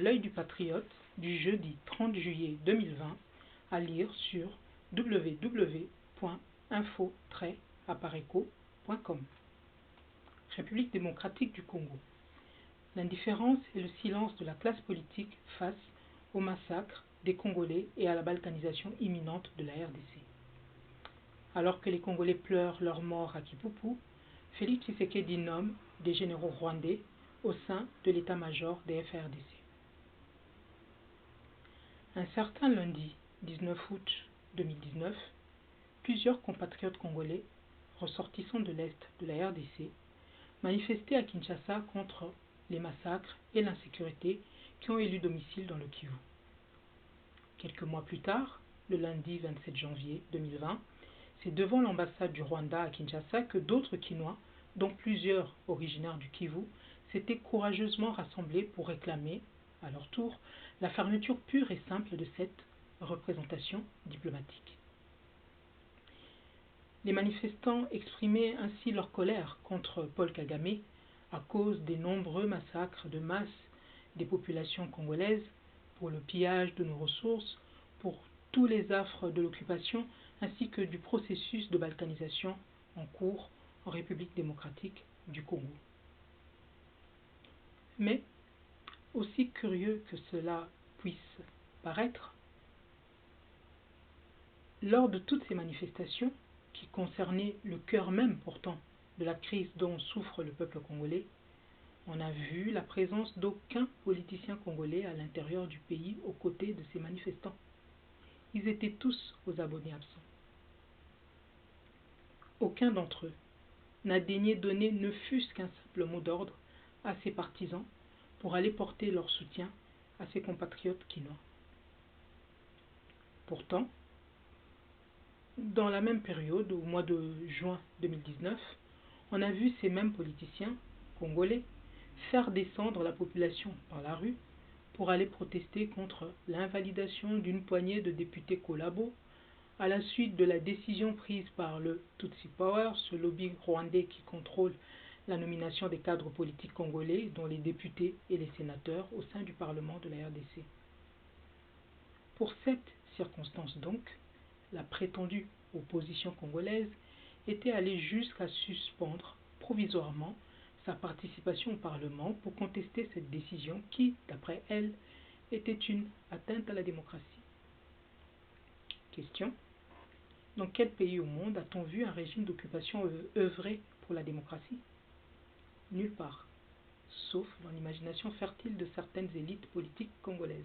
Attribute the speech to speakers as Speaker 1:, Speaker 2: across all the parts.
Speaker 1: L'œil du patriote du jeudi 30 juillet 2020 à lire sur www.info-apareco.com. République démocratique du Congo. L'indifférence et le silence de la classe politique face au massacre des Congolais et à la balkanisation imminente de la RDC. Alors que les Congolais pleurent leur mort à Kipupu, Félix Tshisekedi nomme des généraux rwandais au sein de l'état-major des FARDC. Un certain lundi 19 août 2019, plusieurs compatriotes congolais ressortissants de l'Est de la RDC manifestaient à Kinshasa contre les massacres et l'insécurité qui ont élu domicile dans le Kivu. Quelques mois plus tard, le lundi 27 janvier 2020, c'est devant l'ambassade du Rwanda à Kinshasa que d'autres Kinois, dont plusieurs originaires du Kivu, s'étaient courageusement rassemblés pour réclamer, à leur tour, la fermeture pure et simple de cette représentation diplomatique. Les manifestants exprimaient ainsi leur colère contre Paul Kagame à cause des nombreux massacres de masse des populations congolaises, pour le pillage de nos ressources, pour tous les affres de l'occupation, ainsi que du processus de balkanisation en cours en République démocratique du Congo. Mais, aussi curieux que cela puisse paraître, lors de toutes ces manifestations, qui concernaient le cœur même pourtant de la crise dont souffre le peuple congolais, on a vu la présence d'aucun politicien congolais à l'intérieur du pays aux côtés de ces manifestants. Ils étaient tous aux abonnés absents. Aucun d'entre eux n'a daigné donner ne fût-ce qu'un simple mot d'ordre à ses partisans pour aller porter leur soutien à ses compatriotes kinois. Pourtant, dans la même période, au mois de juin 2019, on a vu ces mêmes politiciens congolais faire descendre la population par la rue pour aller protester contre l'invalidation d'une poignée de députés collabos à la suite de la décision prise par le Tutsi Power, ce lobby rwandais qui contrôle la nomination des cadres politiques congolais, dont les députés et les sénateurs au sein du Parlement de la RDC. Pour cette circonstance donc, la prétendue opposition congolaise était allée jusqu'à suspendre provisoirement sa participation au Parlement pour contester cette décision qui, d'après elle, était une atteinte à la démocratie. Question: dans quel pays au monde a-t-on vu un régime d'occupation œuvrer pour la démocratie? Nulle part, sauf dans l'imagination fertile de certaines élites politiques congolaises.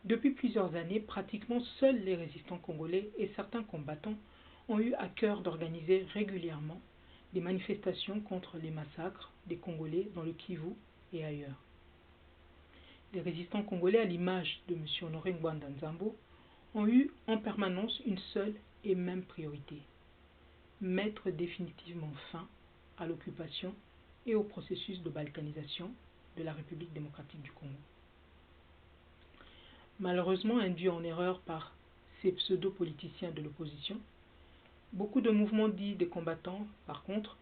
Speaker 1: Depuis plusieurs années, pratiquement seuls les résistants congolais et certains combattants ont eu à cœur d'organiser régulièrement des manifestations contre les massacres des Congolais dans le Kivu et ailleurs. Les résistants congolais, à l'image de M. Honoré Ngwanda Nzambo, ont eu en permanence une seule et même priorité: mettre définitivement fin à l'occupation et au processus de balkanisation de la République démocratique du Congo. Malheureusement induits en erreur par ces pseudo-politiciens de l'opposition, beaucoup de mouvements dits des combattants, par contre,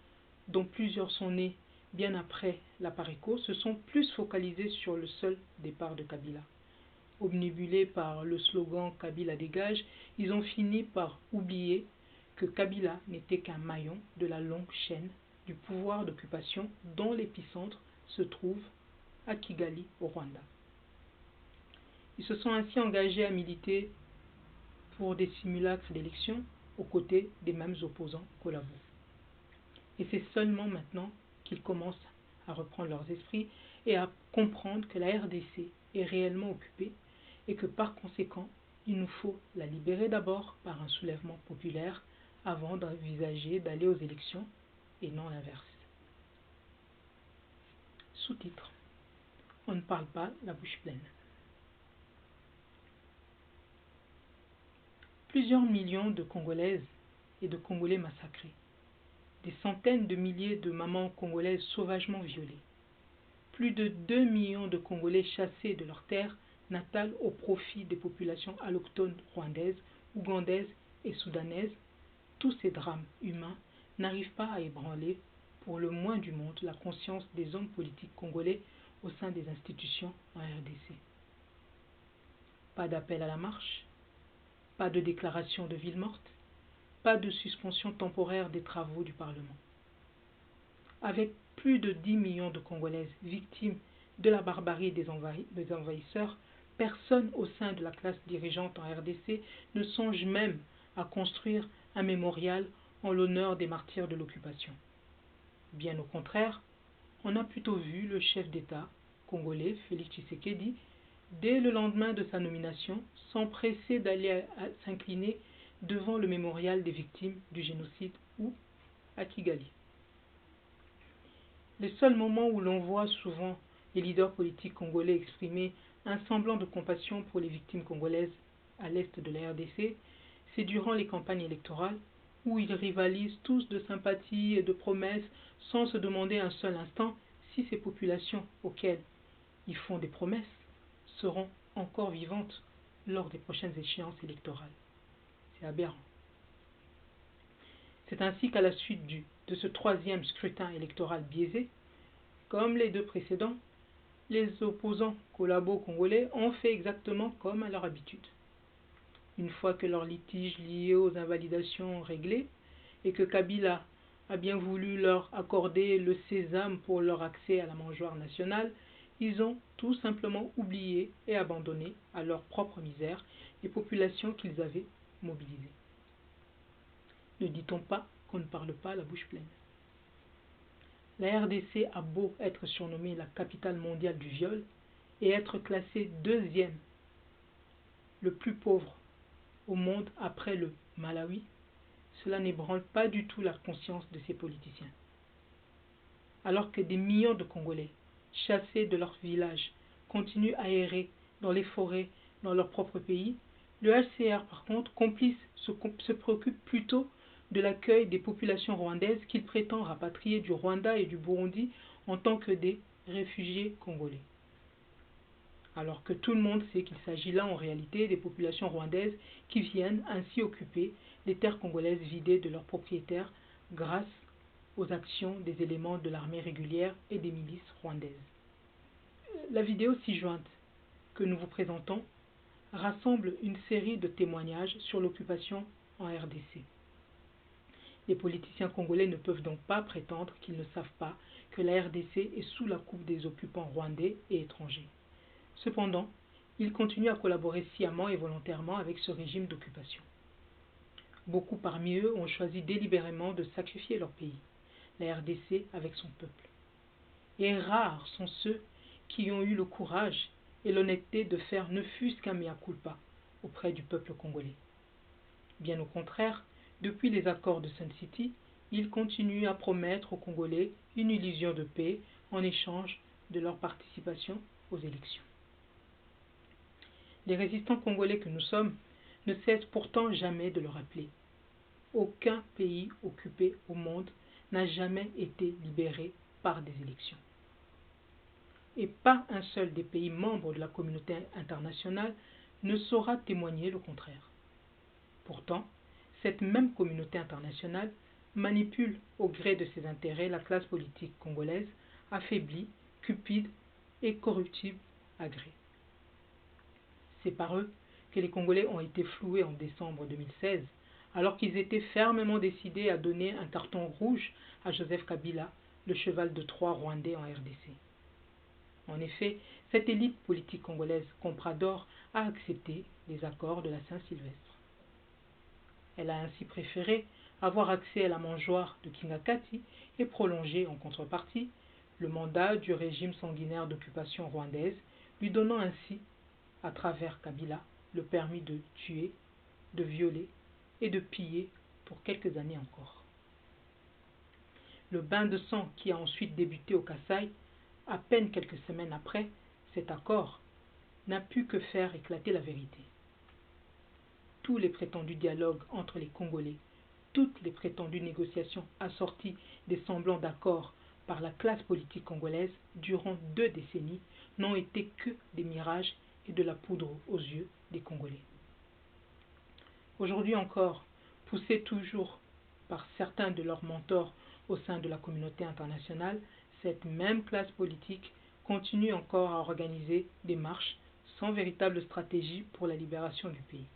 Speaker 1: dont plusieurs sont nés bien après l'Apareco, se sont plus focalisés sur le seul départ de Kabila. Obnubilés par le slogan « Kabila dégage », ils ont fini par oublier que Kabila n'était qu'un maillon de la longue chaîne du pouvoir d'occupation dont l'épicentre se trouve à Kigali, au Rwanda. Ils se sont ainsi engagés à militer pour des simulacres d'élections aux côtés des mêmes opposants collabos. Et c'est seulement maintenant qu'ils commencent à reprendre leurs esprits et à comprendre que la RDC est réellement occupée et que par conséquent, il nous faut la libérer d'abord par un soulèvement populaire avant d'envisager d'aller aux élections et non l'inverse. Sous-titre. On ne parle pas la bouche pleine. Plusieurs millions de Congolaises et de Congolais massacrés. Des centaines de milliers de mamans congolaises sauvagement violées. Plus de 2 millions de Congolais chassés de leurs terres natales au profit des populations allochtones rwandaises, ougandaises et soudanaises. Tous ces drames humains n'arrivent pas à ébranler pour le moins du monde la conscience des hommes politiques congolais au sein des institutions en RDC. Pas d'appel à la marche, pas de déclaration de ville morte, pas de suspension temporaire des travaux du Parlement. Avec plus de 10 millions de Congolaises victimes de la barbarie des envahisseurs, personne au sein de la classe dirigeante en RDC ne songe même à construire un mémorial en l'honneur des martyrs de l'occupation. Bien au contraire, on a plutôt vu le chef d'État congolais, Félix Tshisekedi, dès le lendemain de sa nomination, s'empresser d'aller s'incliner devant le mémorial des victimes du génocide ou à Kigali. Le seul moment où l'on voit souvent les leaders politiques congolais exprimer un semblant de compassion pour les victimes congolaises à l'est de la RDC, c'est durant les campagnes électorales où ils rivalisent tous de sympathie et de promesses sans se demander un seul instant si ces populations auxquelles ils font des promesses seront encore vivantes lors des prochaines échéances électorales. C'est aberrant. C'est ainsi qu'à la suite de ce troisième scrutin électoral biaisé, comme les deux précédents, les opposants collabos congolais ont fait exactement comme à leur habitude. Une fois que leurs litiges liés aux invalidations réglés et que Kabila a bien voulu leur accorder le sésame pour leur accès à la mangeoire nationale, ils ont tout simplement oublié et abandonné à leur propre misère les populations qu'ils avaient mobilisées. Ne dit-on pas qu'on ne parle pas la bouche pleine? La RDC a beau être surnommée la capitale mondiale du viol et être classée deuxième, le plus pauvre au monde après le Malawi, cela n'ébranle pas du tout la conscience de ces politiciens. Alors que des millions de Congolais, chassés de leurs villages, continuent à errer dans les forêts dans leur propre pays, le HCR par contre, complice, se préoccupe plutôt de l'accueil des populations rwandaises qu'il prétend rapatrier du Rwanda et du Burundi en tant que des réfugiés congolais. Alors que tout le monde sait qu'il s'agit là en réalité des populations rwandaises qui viennent ainsi occuper les terres congolaises vidées de leurs propriétaires grâce aux actions des éléments de l'armée régulière et des milices rwandaises. La vidéo ci-jointe que nous vous présentons rassemble une série de témoignages sur l'occupation en RDC. Les politiciens congolais ne peuvent donc pas prétendre qu'ils ne savent pas que la RDC est sous la coupe des occupants rwandais et étrangers. Cependant, ils continuent à collaborer sciemment et volontairement avec ce régime d'occupation. Beaucoup parmi eux ont choisi délibérément de sacrifier leur pays, la RDC avec son peuple. Et rares sont ceux qui ont eu le courage et l'honnêteté de faire ne fût-ce qu'un mea culpa auprès du peuple congolais. Bien au contraire, depuis les accords de Sun City, ils continuent à promettre aux Congolais une illusion de paix en échange de leur participation aux élections. Les résistants congolais que nous sommes ne cessent pourtant jamais de le rappeler. Aucun pays occupé au monde n'a jamais été libéré par des élections. Et pas un seul des pays membres de la communauté internationale ne saura témoigner le contraire. Pourtant, cette même communauté internationale manipule au gré de ses intérêts la classe politique congolaise, affaiblie, cupide et corruptible à gré. C'est par eux que les Congolais ont été floués en décembre 2016, alors qu'ils étaient fermement décidés à donner un carton rouge à Joseph Kabila, le cheval de Troie rwandais en RDC. En effet, cette élite politique congolaise comprador a accepté les accords de la Saint-Sylvestre. Elle a ainsi préféré avoir accès à la mangeoire de Kingakati et prolonger en contrepartie le mandat du régime sanguinaire d'occupation rwandaise, lui donnant ainsi, à travers Kabila, le permis de tuer, de violer et de piller pour quelques années encore. Le bain de sang qui a ensuite débuté au Kasaï, à peine quelques semaines après cet accord, n'a pu que faire éclater la vérité. Tous les prétendus dialogues entre les Congolais, toutes les prétendues négociations assorties des semblants d'accords par la classe politique congolaise durant 2 décennies n'ont été que des mirages et de la poudre aux yeux des Congolais. Aujourd'hui encore, poussés toujours par certains de leurs mentors au sein de la communauté internationale, cette même classe politique continue encore à organiser des marches sans véritable stratégie pour la libération du pays.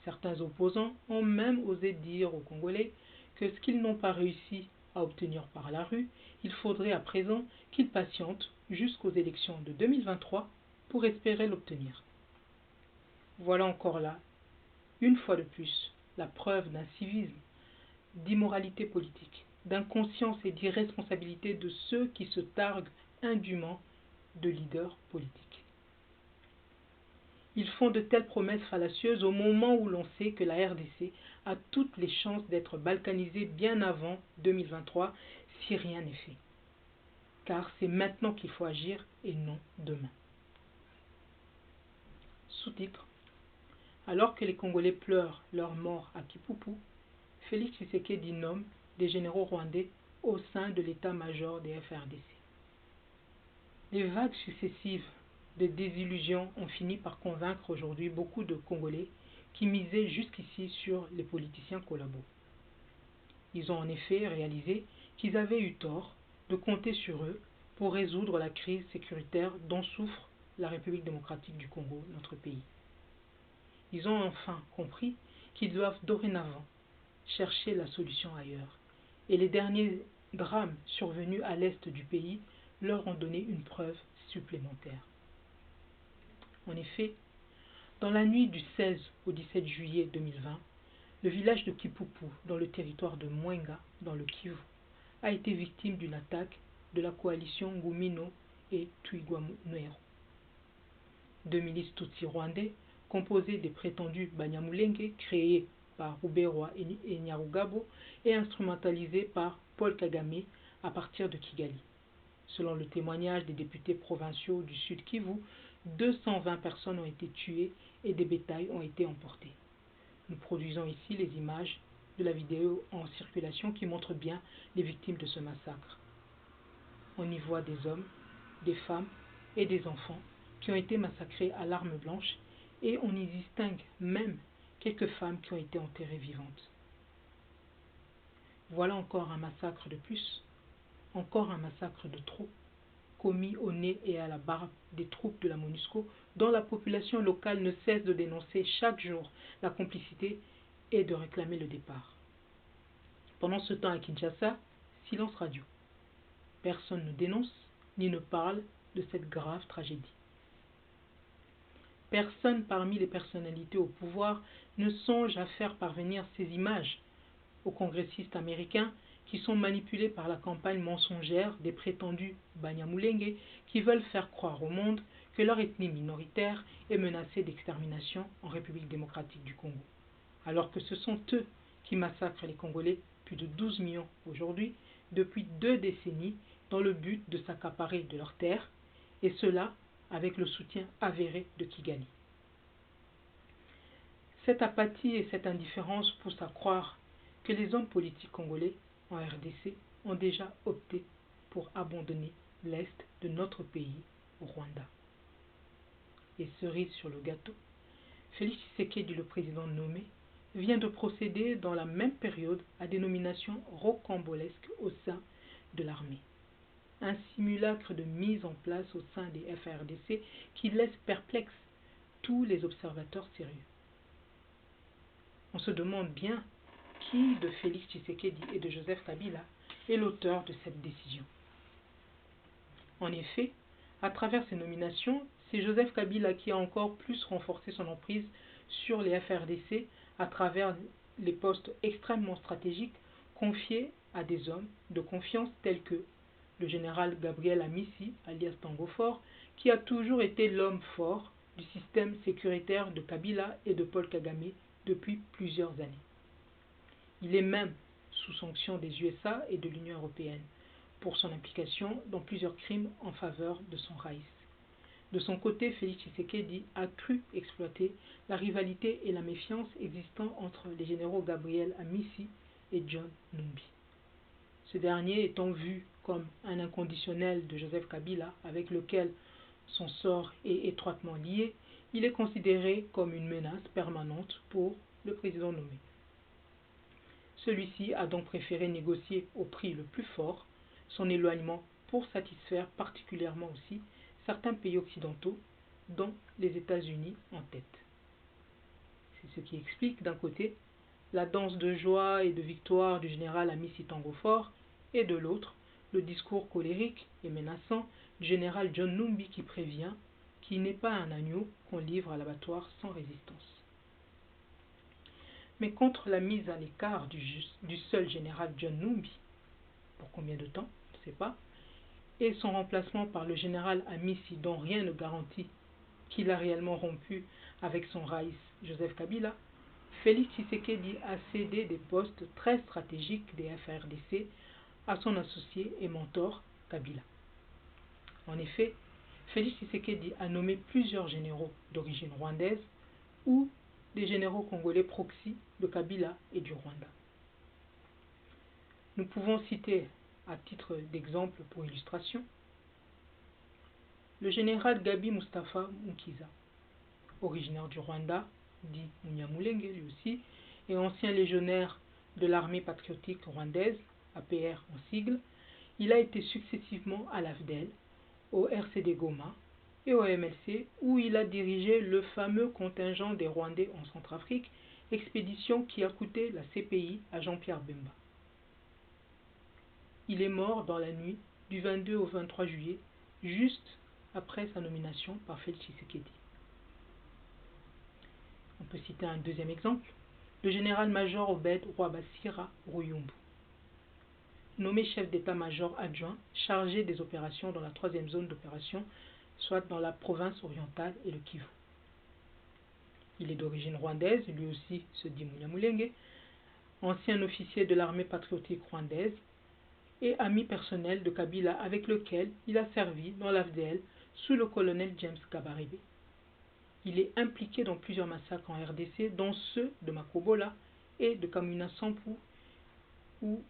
Speaker 1: Certains opposants ont même osé dire aux Congolais que ce qu'ils n'ont pas réussi à obtenir par la rue, il faudrait à présent qu'ils patientent jusqu'aux élections de 2023 pour espérer l'obtenir. Voilà encore là, une fois de plus, la preuve d'un civisme, d'immoralité politique, d'inconscience et d'irresponsabilité de ceux qui se targuent indûment de leaders politiques. Ils font de telles promesses fallacieuses au moment où l'on sait que la RDC a toutes les chances d'être balkanisée bien avant 2023 si rien n'est fait. Car c'est maintenant qu'il faut agir et non demain. Sous-titre: alors que les Congolais pleurent leur mort à Kipupu, Félix Tshisekedi nomme des généraux rwandais au sein de l'état-major des FRDC. Les vagues successives de désillusions ont fini par convaincre aujourd'hui beaucoup de Congolais qui misaient jusqu'ici sur les politiciens collabos. Ils ont en effet réalisé qu'ils avaient eu tort de compter sur eux pour résoudre la crise sécuritaire dont souffre la République démocratique du Congo, notre pays. Ils ont enfin compris qu'ils doivent dorénavant chercher la solution ailleurs. Et les derniers drames survenus à l'est du pays leur ont donné une preuve supplémentaire. En effet, dans la nuit du 16 au 17 juillet 2020, le village de Kipupu, dans le territoire de Mwenga, dans le Kivu, a été victime d'une attaque de la coalition Ngumino et Twirwaneho. 2 milices tutsi rwandais, composées des prétendus Banyamulenge, créés par Ruberwa et Nyarugabo, et instrumentalisés par Paul Kagame à partir de Kigali. Selon le témoignage des députés provinciaux du Sud Kivu, 220 personnes ont été tuées et des bétails ont été emportés. Nous produisons ici les images de la vidéo en circulation qui montre bien les victimes de ce massacre. On y voit des hommes, des femmes et des enfants qui ont été massacrés à l'arme blanche et on y distingue même quelques femmes qui ont été enterrées vivantes. Voilà encore un massacre de plus, encore un massacre de trop, commis au nez et à la barbe des troupes de la MONUSCO, dont la population locale ne cesse de dénoncer chaque jour la complicité et de réclamer le départ. Pendant ce temps à Kinshasa, silence radio. Personne ne dénonce ni ne parle de cette grave tragédie. Personne parmi les personnalités au pouvoir ne songe à faire parvenir ces images aux congressistes américains qui sont manipulés par la campagne mensongère des prétendus Banyamulenge qui veulent faire croire au monde que leur ethnie minoritaire est menacée d'extermination en République démocratique du Congo, alors que ce sont eux qui massacrent les Congolais, plus de 12 millions aujourd'hui, depuis 2 décennies, dans le but de s'accaparer de leurs terres, et cela avec le soutien avéré de Kigali. Cette apathie et cette indifférence poussent à croire que les hommes politiques congolais en RDC ont déjà opté pour abandonner l'Est de notre pays au Rwanda. Et cerise sur le gâteau, Félix Tshisekedi, le président nommé, vient de procéder dans la même période à des nominations rocambolesques au sein de l'armée. Un simulacre de mise en place au sein des FARDC qui laisse perplexes tous les observateurs sérieux. On se demande bien qui de Félix Tshisekedi et de Joseph Kabila est l'auteur de cette décision. En effet, à travers ces nominations, c'est Joseph Kabila qui a encore plus renforcé son emprise sur les FRDC à travers les postes extrêmement stratégiques confiés à des hommes de confiance tels que le général Gabriel Amissi, alias Tango Fort, qui a toujours été l'homme fort du système sécuritaire de Kabila et de Paul Kagame depuis plusieurs années. Il est même sous sanction des USA et de l'Union européenne pour son implication dans plusieurs crimes en faveur de son raïs. De son côté, Félix Tshisekedi a cru exploiter la rivalité et la méfiance existant entre les généraux Gabriel Amissi et John Numbi. Ce dernier étant vu comme un inconditionnel de Joseph Kabila avec lequel son sort est étroitement lié, il est considéré comme une menace permanente pour le président nommé. Celui-ci a donc préféré négocier au prix le plus fort son éloignement pour satisfaire particulièrement aussi certains pays occidentaux, dont les États-Unis en tête. C'est ce qui explique d'un côté la danse de joie et de victoire du général Amissi Tango Fort et de l'autre le discours colérique et menaçant du général John Numbi qui prévient qu'il n'est pas un agneau qu'on livre à l'abattoir sans résistance. Mais contre la mise à l'écart du seul général John Numbi, pour combien de temps, on ne sait pas, et son remplacement par le général Amissi dont rien ne garantit qu'il a réellement rompu avec son raïs Joseph Kabila, Félix Tshisekedi a cédé des postes très stratégiques des FARDC à son associé et mentor Kabila. En effet, Félix Tshisekedi a nommé plusieurs généraux d'origine rwandaise ou des généraux congolais proxy de Kabila et du Rwanda. Nous pouvons citer, à titre d'exemple pour illustration, le général Gabi Mustafa Mukiza, originaire du Rwanda, dit Munyamulenge lui aussi, et ancien légionnaire de l'armée patriotique rwandaise, APR en sigle. Il a été successivement à l'AFDEL, au RCD Goma et au MLC, où il a dirigé le fameux contingent des Rwandais en Centrafrique, expédition qui a coûté la CPI à Jean-Pierre Bemba. Il est mort dans la nuit du 22 au 23 juillet, juste après sa nomination par Félix Tshisekedi. On peut citer un deuxième exemple, le général-major Obed Rwabasira Ruyumbu, nommé chef d'état-major adjoint chargé des opérations dans la troisième zone d'opération, soit dans la province orientale et le Kivu. Il est d'origine rwandaise, lui aussi se dit Munyamulenge, ancien officier de l'armée patriotique rwandaise et ami personnel de Kabila avec lequel il a servi dans l'AFDL sous le colonel James Kabarebe. Il est impliqué dans plusieurs massacres en RDC, dont ceux de Makobola et de Kamina Sampou, où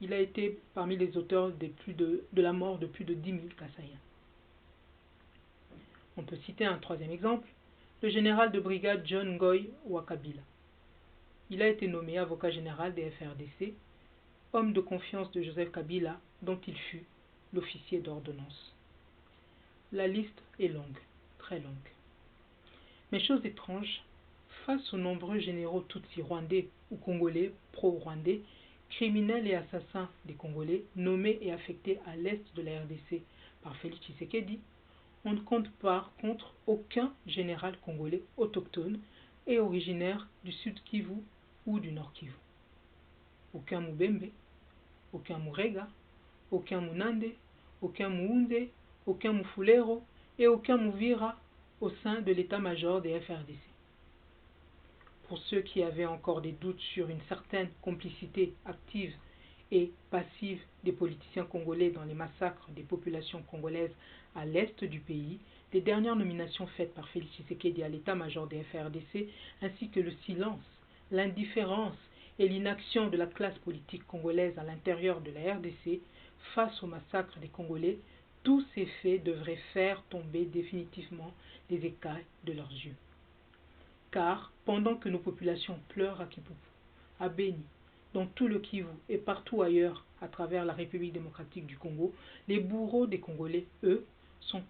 Speaker 1: il a été parmi les auteurs de la mort de plus de 10 000 Kassaïens. On peut citer un troisième exemple, le général de brigade John Ngoy Wakabila. Il a été nommé avocat général des FRDC, homme de confiance de Joseph Kabila, dont il fut l'officier d'ordonnance. La liste est longue, très longue. Mais chose étrange, face aux nombreux généraux tutsis rwandais ou congolais pro-rwandais, criminels et assassins des Congolais nommés et affectés à l'est de la RDC par Félix Tshisekedi, on ne compte par contre aucun général congolais autochtone et originaire du sud Kivu ou du nord Kivu. Aucun Mubembe, aucun Murega, aucun Munande, aucun Muunze, aucun Mufulero et aucun Muvira au sein de l'état-major des FRDC. Pour ceux qui avaient encore des doutes sur une certaine complicité active et passive des politiciens congolais dans les massacres des populations congolaises à l'est du pays, les dernières nominations faites par Félix Tshisekedi à l'état-major des FRDC, ainsi que le silence, l'indifférence et l'inaction de la classe politique congolaise à l'intérieur de la RDC face au massacre des Congolais, tous ces faits devraient faire tomber définitivement les écailles de leurs yeux. Car pendant que nos populations pleurent à Kipupu, à Beni, dans tout le Kivu et partout ailleurs à travers la République démocratique du Congo, les bourreaux des Congolais, eux, sont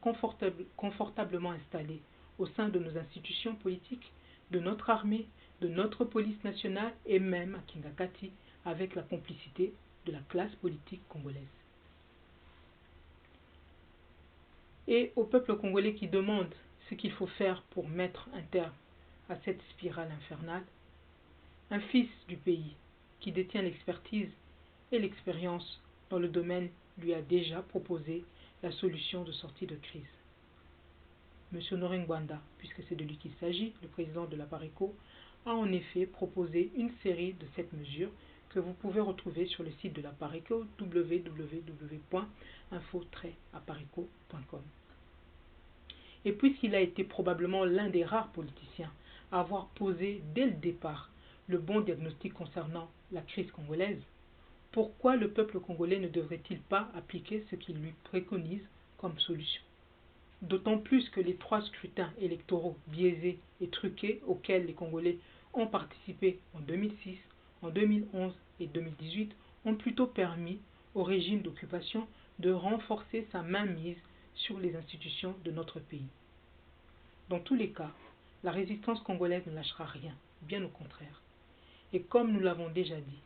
Speaker 1: confortablement installés au sein de nos institutions politiques, de notre armée, de notre police nationale et même à Kingakati avec la complicité de la classe politique congolaise. Et au peuple congolais qui demande ce qu'il faut faire pour mettre un terme à cette spirale infernale, un fils du pays qui détient l'expertise et l'expérience dans le domaine lui a déjà proposé la solution de sortie de crise. M. Honoré Ngwanda, puisque c'est de lui qu'il s'agit, le président de la PARECO, a en effet proposé une série de 7 mesures que vous pouvez retrouver sur le site de la PARECO www.info-apareco.com. Et puisqu'il a été probablement l'un des rares politiciens à avoir posé dès le départ le bon diagnostic concernant la crise congolaise, pourquoi le peuple congolais ne devrait-il pas appliquer ce qu'il lui préconise comme solution? D'autant plus que les 3 scrutins électoraux biaisés et truqués auxquels les Congolais ont participé en 2006, en 2011 et 2018 ont plutôt permis au régime d'occupation de renforcer sa mainmise sur les institutions de notre pays. Dans tous les cas, la résistance congolaise ne lâchera rien, bien au contraire. Et comme nous l'avons déjà dit,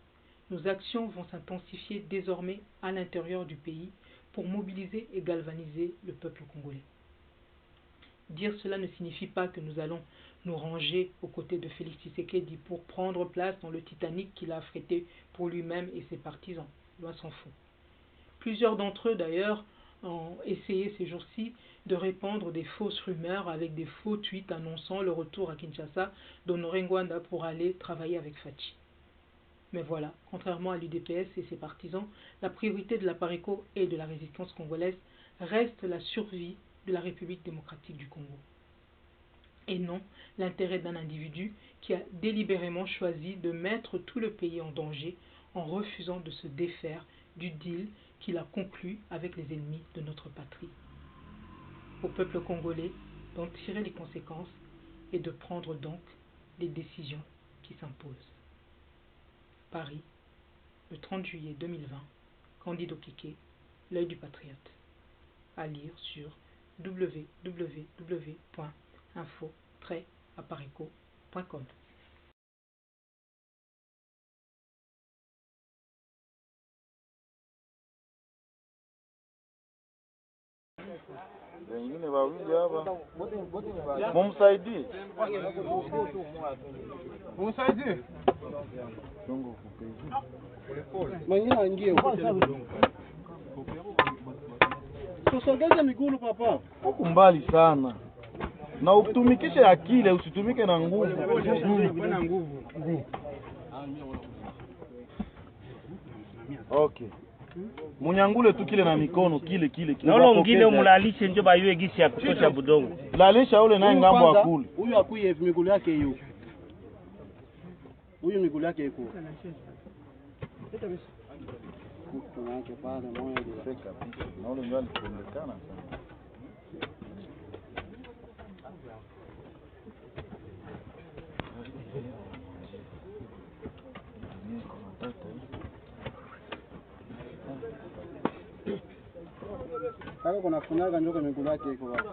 Speaker 1: nos actions vont s'intensifier désormais à l'intérieur du pays pour mobiliser et galvaniser le peuple congolais. Dire cela ne signifie pas que nous allons nous ranger aux côtés de Félix Tshisekedi pour prendre place dans le Titanic qu'il a affrété pour lui-même et ses partisans. Loin s'en faut. Plusieurs d'entre eux, d'ailleurs, ont essayé ces jours-ci de répandre des fausses rumeurs avec des faux tweets annonçant le retour à Kinshasa d'Honoré Ngwanda pour aller travailler avec Fachi. Mais voilà, contrairement à l'UDPS et ses partisans, la priorité de la PARECO et de la résistance congolaise reste la survie de la République démocratique du Congo. Et non l'intérêt d'un individu qui a délibérément choisi de mettre tout le pays en danger en refusant de se défaire du deal qu'il a conclu avec les ennemis de notre patrie. Au peuple congolais d'en tirer les conséquences et de prendre donc les décisions qui s'imposent. Paris, le 30 juillet 2020, Candido Keke, L'œil du patriote. À lire sur www.info-apareco.com.
Speaker 2: Wengine wawili hapa. Mumsaidie. Mumsaidie. Songo kupezi.
Speaker 3: Mwingine aingie huko. Tusogeze miguu papa.
Speaker 2: Huko mbali sana. Na utumikishe akili, usitumike na nguvu.
Speaker 3: Na nguvu.
Speaker 2: Okay. Munyangule tu kile na mikono kile.
Speaker 4: Naona ngine umlalishe ndio bayue gisi ya kutosha budongo.
Speaker 2: Lalisha ule naye ngambo akule.
Speaker 3: Huyu akuye miguu yake hiyo. Huyu miguu yake iko. Tunake pale moja
Speaker 2: Seka kabisa. Na ule ndio alipendekana sana.
Speaker 3: Kaka kuna funyaga njoka miguu yake iko wapi?